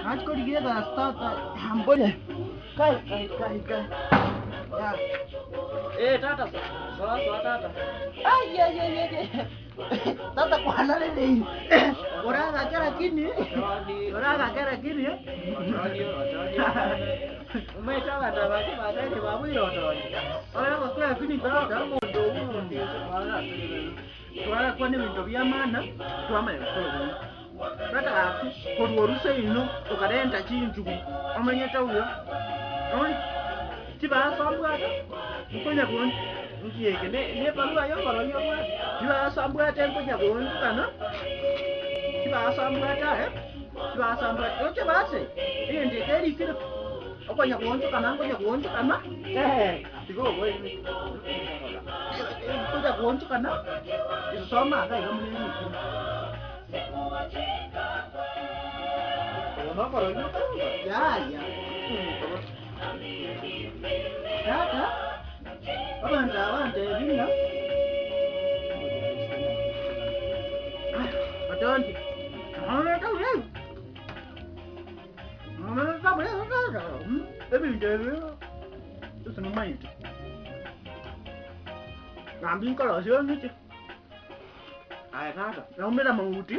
Nachkodigiega stata hambone. Kai. Ya. Tata. Soa tata. Ay. Tata kwana lele. Oraga kera kini. Umetoka ndabaki baadaye babwiro toni. Oya kwa kini tata mondo undi. Twala kwa bintu byamana twamaye solo. Tata kodworuse ino ukarenda chintu. Amanyeta uyo. Oli tiba sambwata. Ukonya kuona. Ngiyeke ne balwa yo mwa. Tiba sambwata ngonya kuona kana. Tiba sambwata Oche base. Ende keri kira. Okonya kuona kana. Tigo boy. Kuja kuona kana. Isoma kai kama nini. Ya. Tata. Abante vinga. Atonti. Ana tahu ya. Tapi dia tu senang main. Ngambil kalau sih ni. Aya tata. Naomba mauti.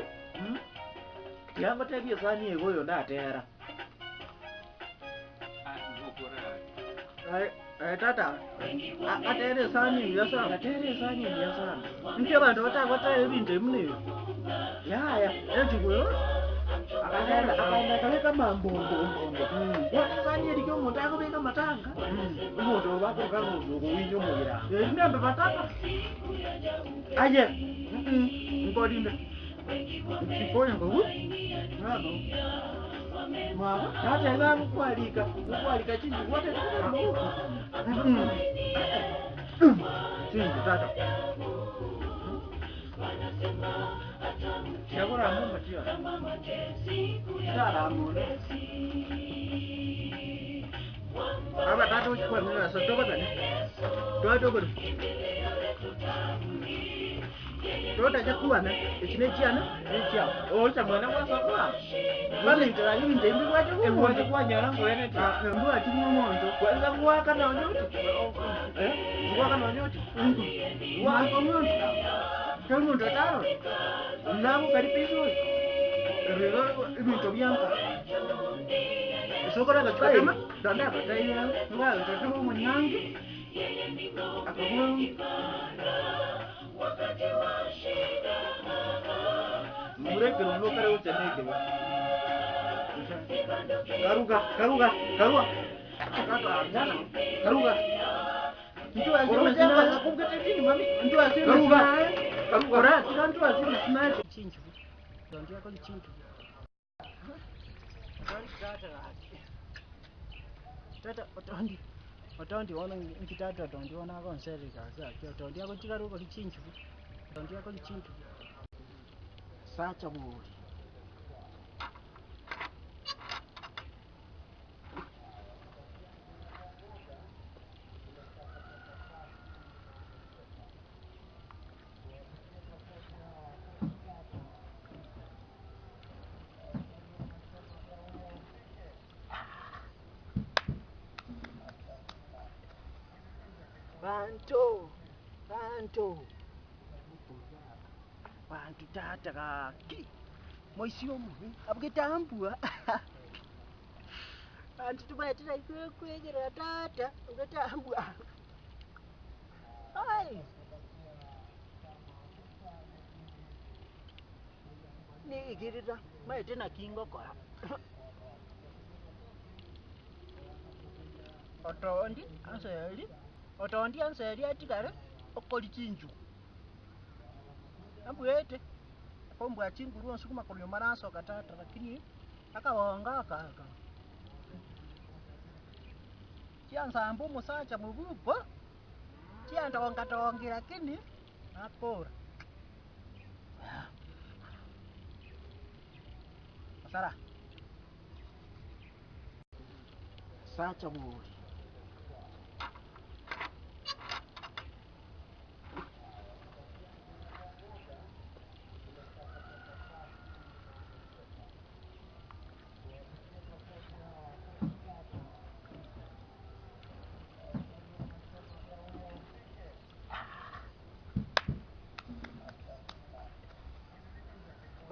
Yanga tabia sani egoyo ndatera. Tata. Atere sani ya sana. Nke bantu batagota ebintu emune. Ya. Ejugo. Akaenda kaleka mambo. Sani erikyo umuntu akubeka matanga. Umuntu bakuruka ngo winyo mugira. Ndambe batata. Aye. Ngolinda. Sikonya ngo. Nabo. Mama, Tata nga kualika chintu wote. Chintu tata. Chakula mumba tio. Sala mune. Aba tata uchukua mimi sotoka tani. Dodo. Dodo chakua na ichinechiana. Ocha mwana wasakwa. Bali ndani ndembi wacho Ewote kwa nyara ngwene ta. Mbu ati mumondo. Kwanza kuwaka na onyoti. Kuwaka na onyoti. Wako mundo. Kama ndo taro. Mnamo karipizo. Rero ibintu byanka. Sokora gachukama danda bataya. Ngala tatu munyangi. Akabu. Mureke ndo kare uteneke. Karuga. Karuga. Mtu azima Kumkete chini mami. mtu azima Karuga. Ora kila mtu azima smile chinchu. Ndio kwa chinchu. Tata otondi wana nkitata otondi wana konseri kaza. Otondi yako chikaruga chinchu. Otondi yako chinchu. Sacha buri. Bantu tata kaki moisio mubi abgetambua bantu tubaya tira kwegera tata abgetambua ai ni girira mai tena kingo kwa otondi anseri atikare okoli chinju ambwete pombwa chinguru nsukuma kulyo maraso katata lakini akawonga kaka chianza mbumu sacha mubupo chianda ongatongi lakini akora Sara sacha muri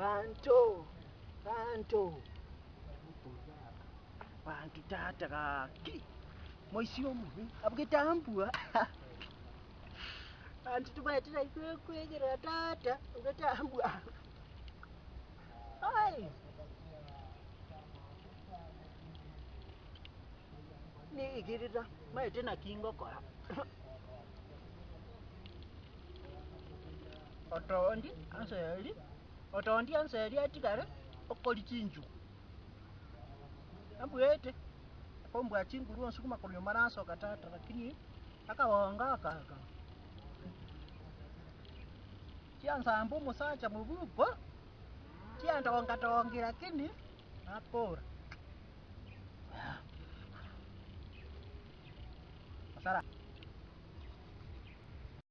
bantu tata kaki moisi omubi abugitambua bantu tubaletera kwegera tata ugatambua ai ni igirira maite na kingo kora otondi anseri atigare okoli chinju ambwete kombwa chinguru nsukuma kulyo maraso katata lakini akawonga kaka chiansambu musacha mubupo chiandonga lakini apora Sara